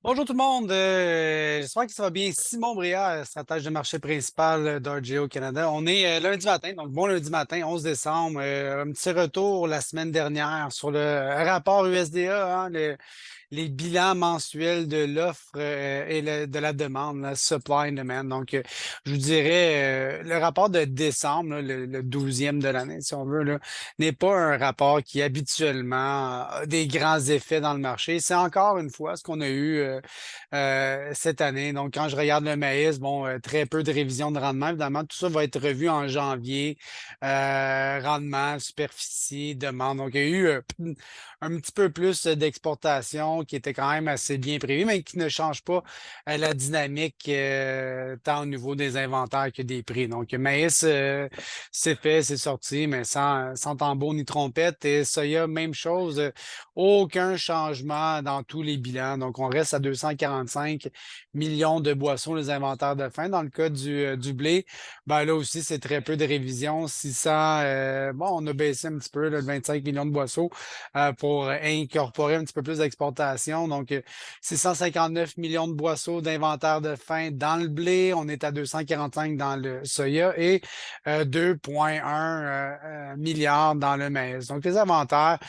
Bonjour tout le monde, j'espère que ça va bien. Simon Bréard, stratège de marché principal d'RGO Canada. On est lundi matin, donc bon lundi matin, 11 décembre. Un petit retour la semaine dernière sur le rapport USDA, hein, les bilans mensuels de l'offre et de la demande, la supply and demand. Donc, je vous dirais, le rapport de décembre, là, le 12e de l'année, si on veut, là, n'est pas un rapport qui habituellement a des grands effets dans le marché. C'est encore une fois ce qu'on a eu cette année. Donc, quand je regarde le maïs, bon, très peu de révision de rendement. Évidemment, tout ça va être revu en janvier. Rendement, superficie, demande. Donc, il y a eu un petit peu plus d'exportation qui était quand même assez bien prévu, mais qui ne change pas la dynamique tant au niveau des inventaires que des prix. Donc, maïs, c'est fait, c'est sorti, mais sans tambour ni trompette. Et soya, même chose, aucun changement dans tous les bilans. Donc, on reste à 245 millions de boissons, les inventaires de fin. Dans le cas du blé, ben là aussi, c'est très peu de révision. 600, bon, on a baissé un petit peu, là, de 25 millions de boissons pour incorporer un petit peu plus d'exportation. Donc, 659 millions de boissons d'inventaire de fin dans le blé. On est à 245 dans le soya et 2,1 milliards dans le maïs. Donc, les inventaires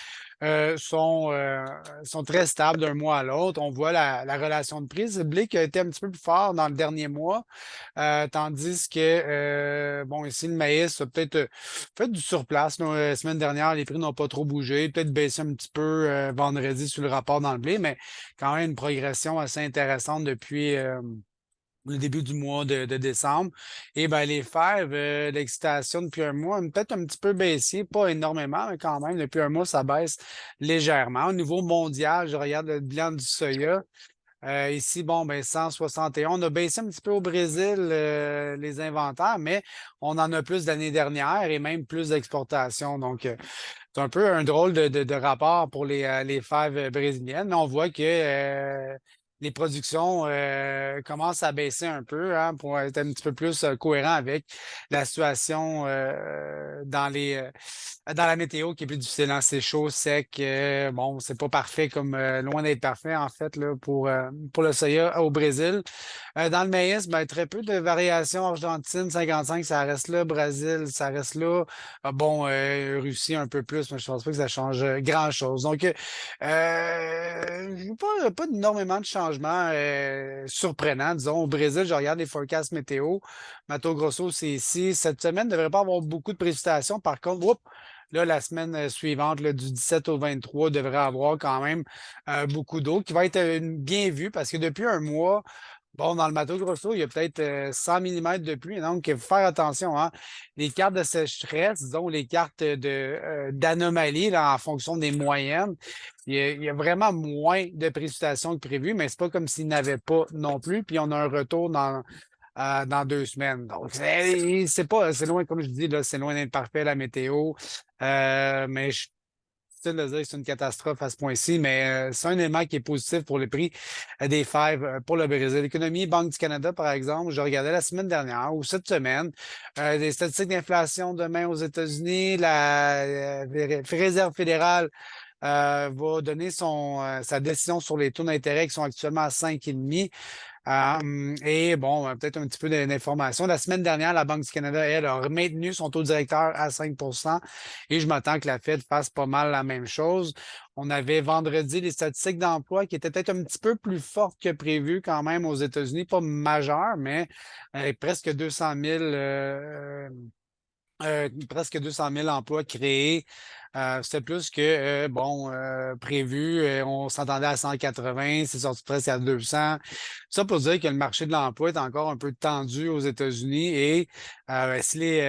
sont très stables d'un mois à l'autre. On voit la relation de prix. Le blé qui a été un petit peu plus fort dans le dernier mois, tandis que, bon, ici, le maïs a peut-être fait du surplace. La semaine dernière, les prix n'ont pas trop bougé. Peut-être baissé un petit peu vendredi sur le rapport dans le blé, mais quand même une progression assez intéressante depuis le début du mois de décembre. Et ben, les fèves, l'excitation depuis un mois, peut-être un petit peu baissé, pas énormément, mais quand même, depuis un mois, ça baisse légèrement. Au niveau mondial, je regarde le bilan du soya. Ici, bon, ben 161. On a baissé un petit peu au Brésil les inventaires, mais on en a plus l'année dernière et même plus d'exportation. Donc, c'est un peu un drôle de rapport pour les fèves brésiliennes, mais on voit que les productions commencent à baisser un peu hein, pour être un petit peu plus cohérent avec la situation dans la météo qui est plus difficile. Hein. C'est chaud, sec. Bon, c'est pas parfait comme loin d'être parfait en fait là, pour le soya au Brésil. Dans le maïs, ben, très peu de variations. Argentine, 55, ça reste là. Brésil, ça reste là. Bon, Russie un peu plus, mais je pense pas que ça change grand-chose. Donc, pas énormément de changements surprenants, disons. Au Brésil, je regarde les forecasts météo. Mato Grosso, c'est ici. Cette semaine, ne devrait pas avoir beaucoup de précipitations. Par contre, là, la semaine suivante, là, du 17 au 23, devrait avoir quand même beaucoup d'eau qui va être bien vue parce que depuis un mois, bon, dans le Mato Grosso, il y a peut-être 100 millimètres de pluie. Donc, il faut faire attention. Hein. Les cartes de sécheresse, disons, les cartes d'anomalie là, en fonction des moyennes, il y a vraiment moins de précipitations que prévu, mais c'est pas comme s'il n'avait pas non plus. Puis, on a un retour dans 2 semaines. Donc, c'est pas, c'est loin, comme je dis, là, c'est loin d'être parfait, la météo. Mais je difficile de dire que c'est une catastrophe à ce point-ci, mais c'est un élément qui est positif pour le prix des fèves pour le Brésil. L'économie Banque du Canada, par exemple, je regardais la semaine dernière ou cette semaine, des statistiques d'inflation demain aux États-Unis, la Réserve fédérale va donner sa décision sur les taux d'intérêt qui sont actuellement à 5,5. Et bon, peut-être un petit peu d'informations. La semaine dernière, la Banque du Canada, elle, a maintenu son taux directeur à 5 et je m'attends que la Fed fasse pas mal la même chose. On avait vendredi les statistiques d'emploi qui étaient peut-être un petit peu plus fortes que prévu quand même aux États-Unis, pas majeures, mais presque 200 000 presque 200 000 emplois créés. C'était plus que, bon, prévu. On s'entendait à 180, c'est sorti presque à 200. Ça pour dire que le marché de l'emploi est encore un peu tendu aux États-Unis et si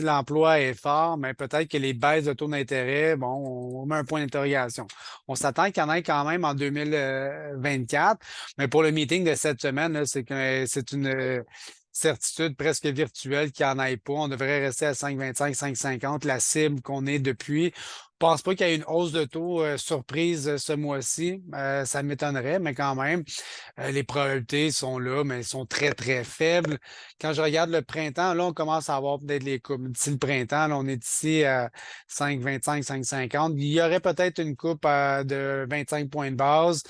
l'emploi est fort, mais peut-être que les baisses de taux d'intérêt, bon, on met un point d'interrogation. On s'attend qu'il y en ait quand même en 2024, mais pour le meeting de cette semaine, là, c'est une certitude presque virtuelle qu'il n'y en ait pas. On devrait rester à 5,25, 5,50, la cible qu'on est depuis. pense pas qu'il y ait une hausse de taux surprise ce mois-ci. Ça m'étonnerait, mais quand même, les probabilités sont là, mais elles sont très, très faibles. Quand je regarde le printemps, là, on commence à avoir peut-être les coupes. D'ici le printemps, là, on est ici à 5,25, 5,50. Il y aurait peut-être une coupe de 25 points de base.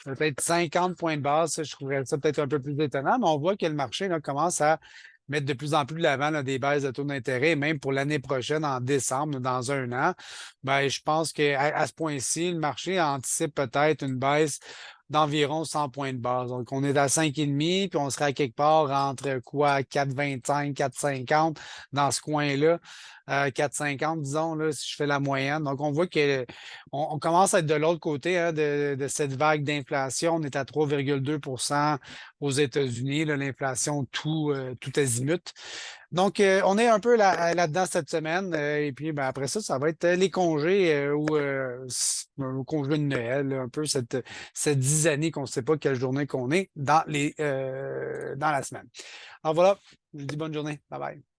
Peut-être 50 points de base, ça, je trouverais ça peut-être un peu plus étonnant, mais on voit que le marché là, commence à mettre de plus en plus de l'avant là, des baisses de taux d'intérêt, même pour l'année prochaine, en décembre, dans un an. Ben, je pense qu'à ce point-ci, le marché anticipe peut-être une baisse d'environ 100 points de base. Donc, on est à 5,5, puis on serait à quelque part entre quoi, 4,25, 4,50 dans ce coin-là. 4,50, disons, là, si je fais la moyenne. Donc, on voit que on commence à être de l'autre côté hein, de cette vague d'inflation. On est à 3,2 aux États-Unis, là, l'inflation tout azimut. Donc, on est un peu là-dedans cette semaine. Et puis, ben, après ça, ça va être les congés ou le congé de Noël, là, un peu cette dizaine qu'on ne sait pas quelle journée qu'on est dans la semaine. Alors voilà, je vous dis bonne journée. Bye bye.